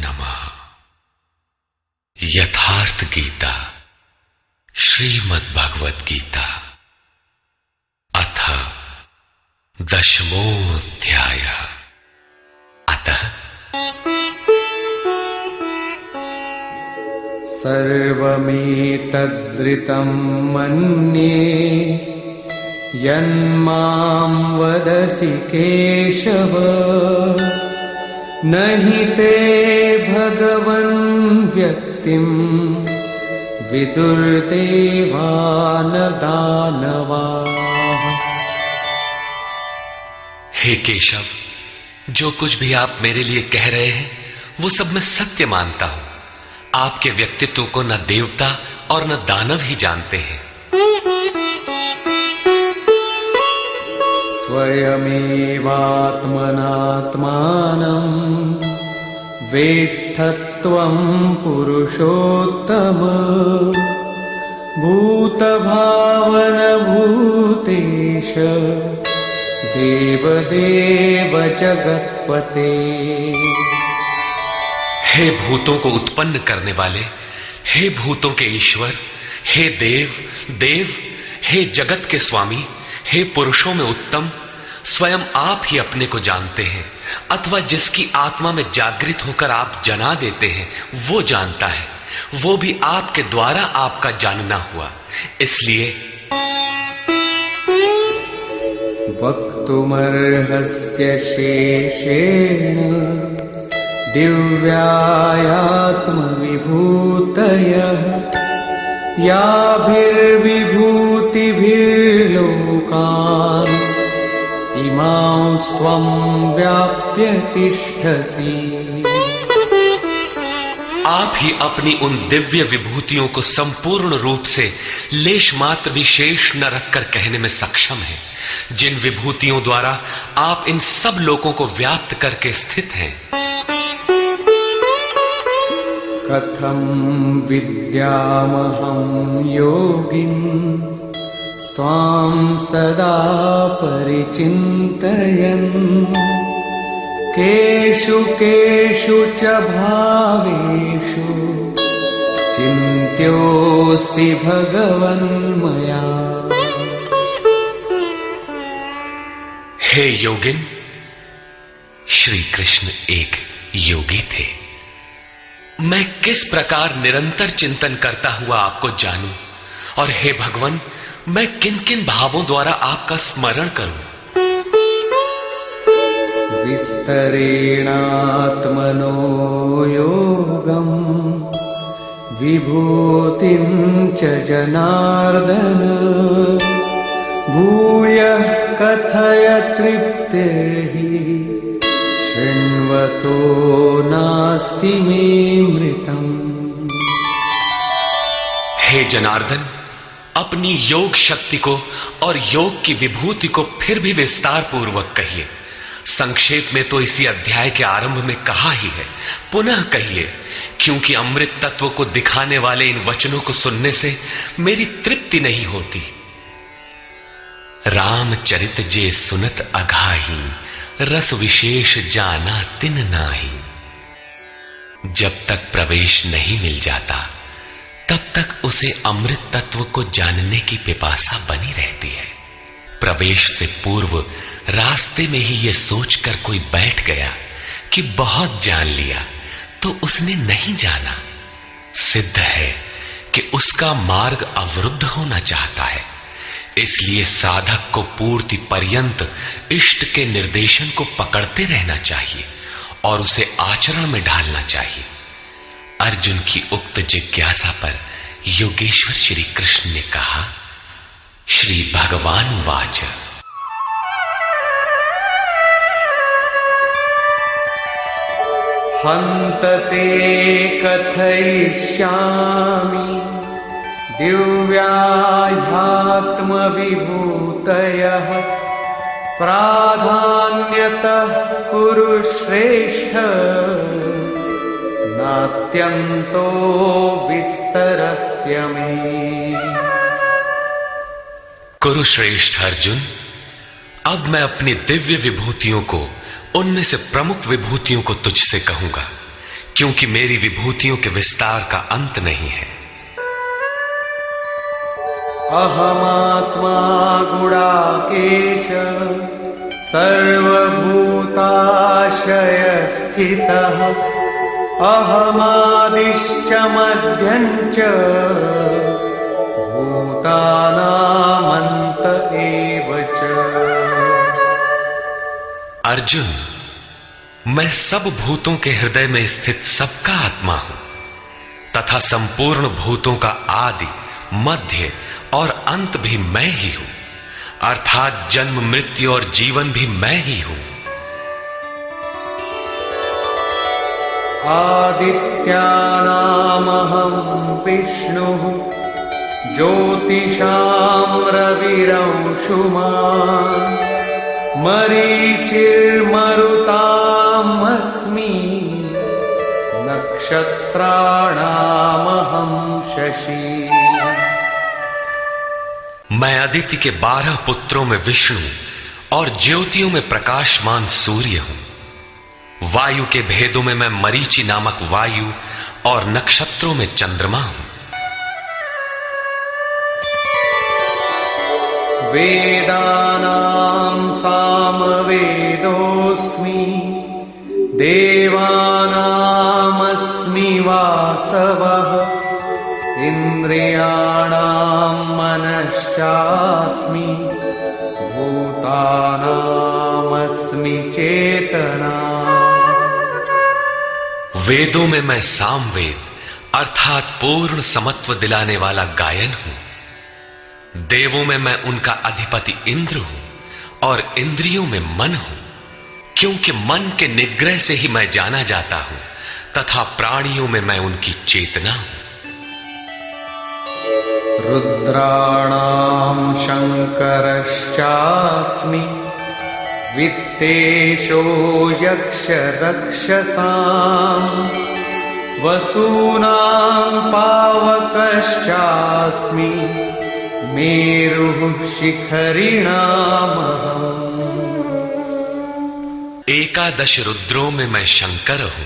नमः। यथार्थ गीता श्रीमद् भगवद गीता अथ दशमोऽध्यायः। अतः सर्वमेतद्ऋतं मन्ये यन्मां वदसि केशव, न हि ते भगवन् व्यक्तिं विदुर्देवान् दानवाः। हे केशव, जो कुछ भी आप मेरे लिए कह रहे हैं वो सब मैं सत्य मानता हूं। आपके व्यक्तित्व को न देवता और न दानव ही जानते हैं। स्वयमेवात्मनात्मानं वेत्थत्वं पुरुषोत्तम, भूतभावनभूतेश देवदेव जगत्पते। हे भूतों को उत्पन्न करने वाले, हे भूतों के ईश्वर, हे देव देव, हे जगत के स्वामी, हे पुरुषों में उत्तम, स्वयं आप ही अपने को जानते हैं, अथवा जिसकी आत्मा में जागृत होकर आप जना देते हैं वो जानता है। वो भी आपके द्वारा आपका जानना हुआ। इसलिए वक्तुमर्हस्य शेषेण दिव्यायात्मविभूतयः, याभिर्विभूतिभिर्लोकान् इमांस्त्वं व्याप्य तिष्ठसि। आप ही अपनी उन दिव्य विभूतियों को संपूर्ण रूप से लेश मात्र भी शेष न रखकर कहने में सक्षम हैं, जिन विभूतियों द्वारा आप इन सब लोगों को व्याप्त करके स्थित हैं। कथं विद्यामहं योगिन् त्वां सदा परिचिन्तयन्, केषु केषु च भावेषु चिन्त्योऽसि भगवन्मया। हे योगिन, श्री कृष्ण एक योगी थे। मैं किस प्रकार निरंतर चिंतन करता हुआ आपको जानूं, और हे भगवान, मैं किन किन भावों द्वारा आपका स्मरण करूं। विस्तरेणात्मनो योगं विभूतिं च जनार्दन, भूयः कथय तृप्तिर्हि शृण्वतो नास्ति मे मृतम्। हे जनार्दन, अपनी योग शक्ति को और योग की विभूति को फिर भी विस्तार पूर्वक कहिए। संक्षेप में तो इसी अध्याय के आरंभ में कहा ही है, पुनः कहिए, क्योंकि अमृत तत्व को दिखाने वाले इन वचनों को सुनने से मेरी तृप्ति नहीं होती। रामचरित जे सुनत अघाही, रस विशेष जाना तिन नाही। जब तक प्रवेश नहीं मिल जाता तब तक उसे अमृत तत्व को जानने की पिपासा बनी रहती है। प्रवेश से पूर्व रास्ते में ही यह सोचकर कोई बैठ गया कि बहुत जान लिया, तो उसने नहीं जाना। सिद्ध है कि उसका मार्ग अवरुद्ध होना चाहता है। इसलिए साधक को पूर्ति पर्यंत इष्ट के निर्देशन को पकड़ते रहना चाहिए और उसे आचरण में ढालना चाहिए। अर्जुन की उक्त जिज्ञासा पर योगेश्वर श्री कृष्ण ने कहा, श्री भगवान वाच, हन्त ते कथयिष्यामि दिव्याह्यात्मविभूतयः, प्राधान्यतः कुरु श्रेष्ठ, नास्त्यन्तो विस्तरस्य मे। कुरुश्रेष्ठ अर्जुन, अब मैं अपनी दिव्य विभूतियों को, उनमें से प्रमुख विभूतियों को तुझसे कहूंगा, क्योंकि मेरी विभूतियों के विस्तार का अंत नहीं है। अहमात्मा गुणाकेश सर्वभूताशय स्थितः अहमादिश्च मध्यञ्च भूतानामन्त एव च। अर्जुन, मैं सब भूतों के हृदय में स्थित सबका आत्मा हूं तथा संपूर्ण भूतों का आदि, मध्य और अंत भी मैं ही हूं, अर्थात जन्म, मृत्यु और जीवन भी मैं ही हूं। आदित्यानामहं विष्णुः ज्योतिषां रविरंशुमान् मरीचिर्मरुतामस्मि नक्षत्राणामहं शशि। मैं अदिति के 12 पुत्रों में विष्णु और ज्योतियों में प्रकाशमान सूर्य हूं। वायु के भेदों में मैं मरीचि नामक वायु और नक्षत्रों में चंद्रमा हूं। वेदानां सामवेदोऽस्मि देवानामस्मि वासवः इन्द्रियाणां मनश्चास्मि भूतानामस्मि चेतना। वेदों में मैं सामवेद अर्थात पूर्ण समत्व दिलाने वाला गायन हूं। देवों में मैं उनका अधिपति इंद्र हूं और इंद्रियों में मन हूं, क्योंकि मन के निग्रह से ही मैं जाना जाता हूं तथा प्राणियों में मैं उनकी चेतना हूं। रुद्राणां शंकरश्चास्मि वित्तेशो यक्षरक्षसां वसूनां पावकश्चास्मि मेरुः शिखरिणामहम्। 11 रुद्रों में मैं शंकर हूं।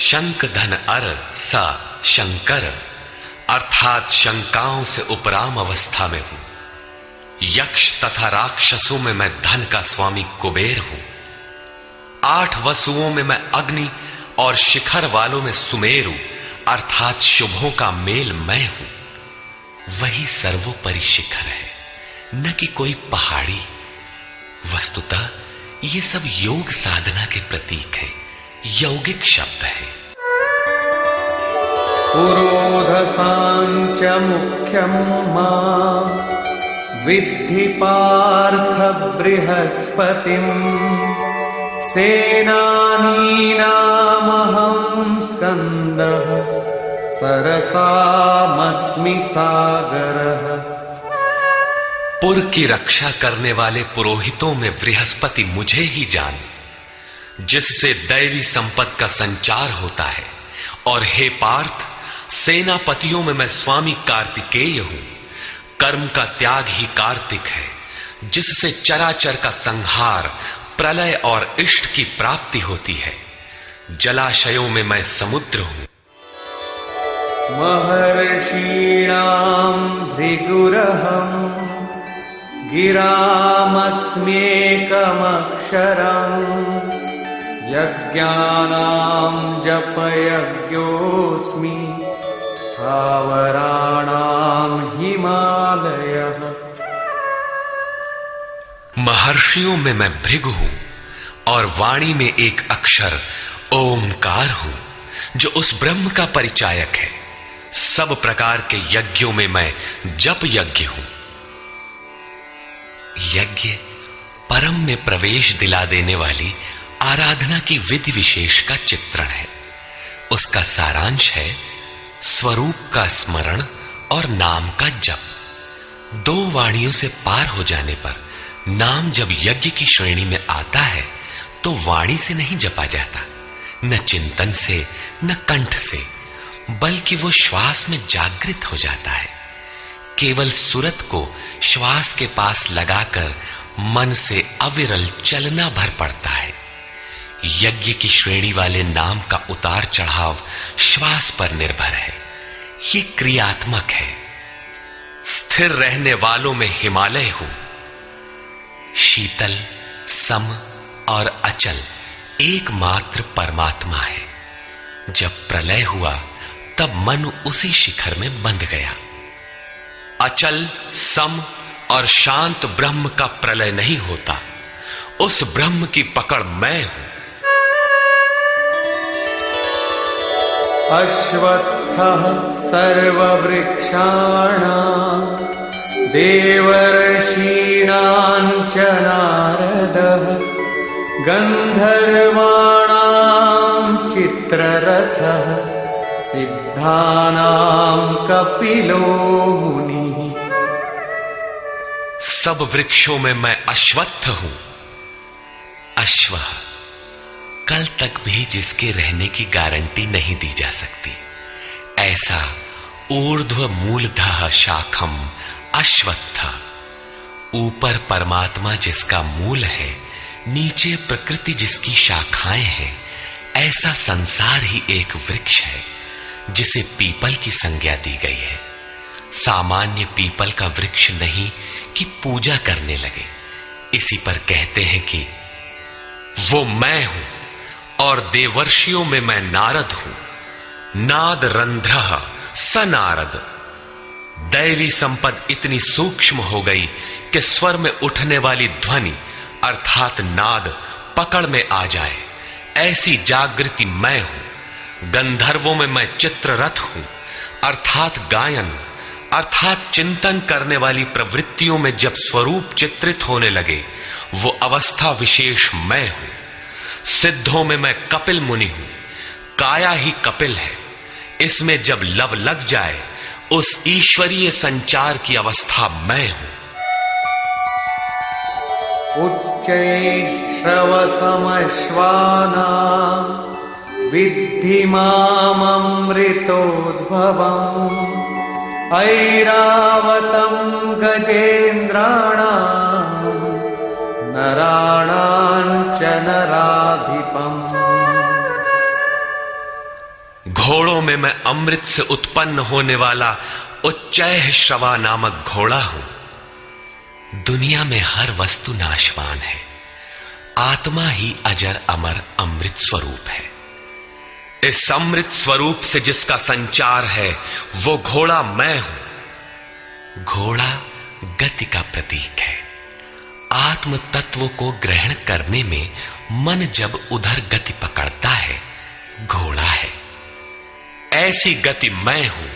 शंख धन अर सा शंकर अर्थात शंकाओं से उपराम अवस्था में हूं। यक्ष तथा राक्षसों में मैं धन का स्वामी कुबेर हूं। 8 वसुओं में मैं अग्नि और शिखर वालों में सुमेरु अर्थात शुभों का मेल मैं हूं। वही सर्वोपरि शिखर है, न कि कोई पहाड़ी। वस्तुतः ये सब योग साधना के प्रतीक है, यौगिक शब्द है। पुरोधसांच मुख्यं मां विद्धि पार्थ बृहस्पतिं सेनानीनामहं स्कन्दः सरसामस्मि सागरः। पुर की रक्षा करने वाले पुरोहितों में बृहस्पति मुझे ही जान, जिससे दैवी संपत्ति का संचार होता है। और हे पार्थ, सेनापतियों में मैं स्वामी कार्तिकेय हूं। कर्म का त्याग ही कार्तिक है, जिससे चराचर का संहार, प्रलय और इष्ट की प्राप्ति होती है। जलाशयों में मैं समुद्र हूं। महर्षीणां भृगुरहं गिरामस्म्येकमक्षरम् यज्ञानां जपयज्ञोऽस्मि स्थावराणां हिमालयः। महर्षियों में मैं भृगु हूं और वाणी में एक अक्षर ओमकार हूं, जो उस ब्रह्म का परिचायक है। सब प्रकार के यज्ञों में मैं जप यज्ञ हूं। यज्ञ परम में प्रवेश दिला देने वाली आराधना की विधि विशेष का चित्रण है। उसका सारांश है स्वरूप का स्मरण और नाम का जप। 2 वाणियों से पार हो जाने पर नाम जब यज्ञ की श्रेणी में आता है तो वाणी से नहीं जपा जाता, न चिंतन से, न कंठ से, बल्कि वो श्वास में जागृत हो जाता है। केवल सुरत को श्वास के पास लगाकर मन से अविरल चलना भर पड़ता है। यज्ञ की श्रेणी वाले नाम का उतार चढ़ाव श्वास पर निर्भर है। ये क्रियात्मक है। स्थिर रहने वालों में हिमालय हूं। शीतल, सम और अचल एकमात्र परमात्मा है। जब प्रलय हुआ तब मन उसी शिखर में बंध गया। अचल, सम और शांत ब्रह्म का प्रलय नहीं होता। उस ब्रह्म की पकड़ मैं हूं। अश्वत्थः सर्ववृक्षाणां देवर्षीणां च नारदः गन्धर्वाणां चित्ररथः सिद्धानां कपिलो मुनिः। सब वृक्षों में मैं अश्वत्थ हूं। अश्व कल तक भी जिसके रहने की गारंटी नहीं दी जा सकती, ऐसा ऊर्ध्व मूलधः शाखम अश्वत्थ। ऊपर परमात्मा जिसका मूल है, नीचे प्रकृति जिसकी शाखाएं हैं, ऐसा संसार ही एक वृक्ष है जिसे पीपल की संज्ञा दी गई है। सामान्य पीपल का वृक्ष नहीं कि पूजा करने लगे। इसी पर कहते हैं कि वो मैं हूं और देवर्षियों में मैं नारद हूं। नाद रंध्रः स नारद। दैवी संपद इतनी सूक्ष्म हो गई कि स्वर में उठने वाली ध्वनि अर्थात नाद पकड़ में आ जाए, ऐसी जागृति मैं हूं। गंधर्वों में मैं चित्ररथ हूं अर्थात गायन अर्थात चिंतन करने वाली प्रवृत्तियों में जब स्वरूप चित्रित होने लगे, वो अवस्था विशेष मैं हूं। सिद्धों में मैं कपिल मुनि हूं। काया ही कपिल है। इसमें जब लव लग जाए, उस ईश्वरीय संचार की अवस्था मैं हूं। उच्चैः विद्धि माममृतोद्भवम् ऐरावतं गजेन्द्राणां नराणां च नराधिपम्। घोड़ों में मैं अमृत से उत्पन्न होने वाला उच्चैः श्रवा नामक घोड़ा हूं। दुनिया में हर वस्तु नाशवान है। आत्मा ही अजर अमर अमृत स्वरूप है। इस अमृत स्वरूप से जिसका संचार है, वो घोड़ा मैं हूं। घोड़ा गति का प्रतीक है। आत्म तत्व को ग्रहण करने में मन जब उधर गति पकड़ता है, घोड़ा है। ऐसी गति मैं हूं।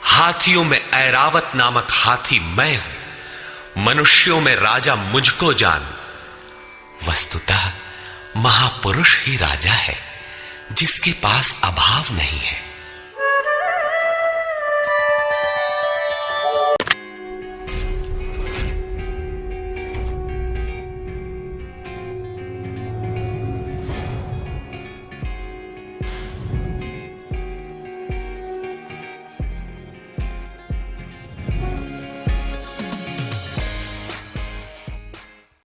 हाथियों में ऐरावत नामक हाथी मैं हूं। मनुष्यों में राजा मुझको जान। वस्तुतः महापुरुष ही राजा है, जिसके पास अभाव नहीं।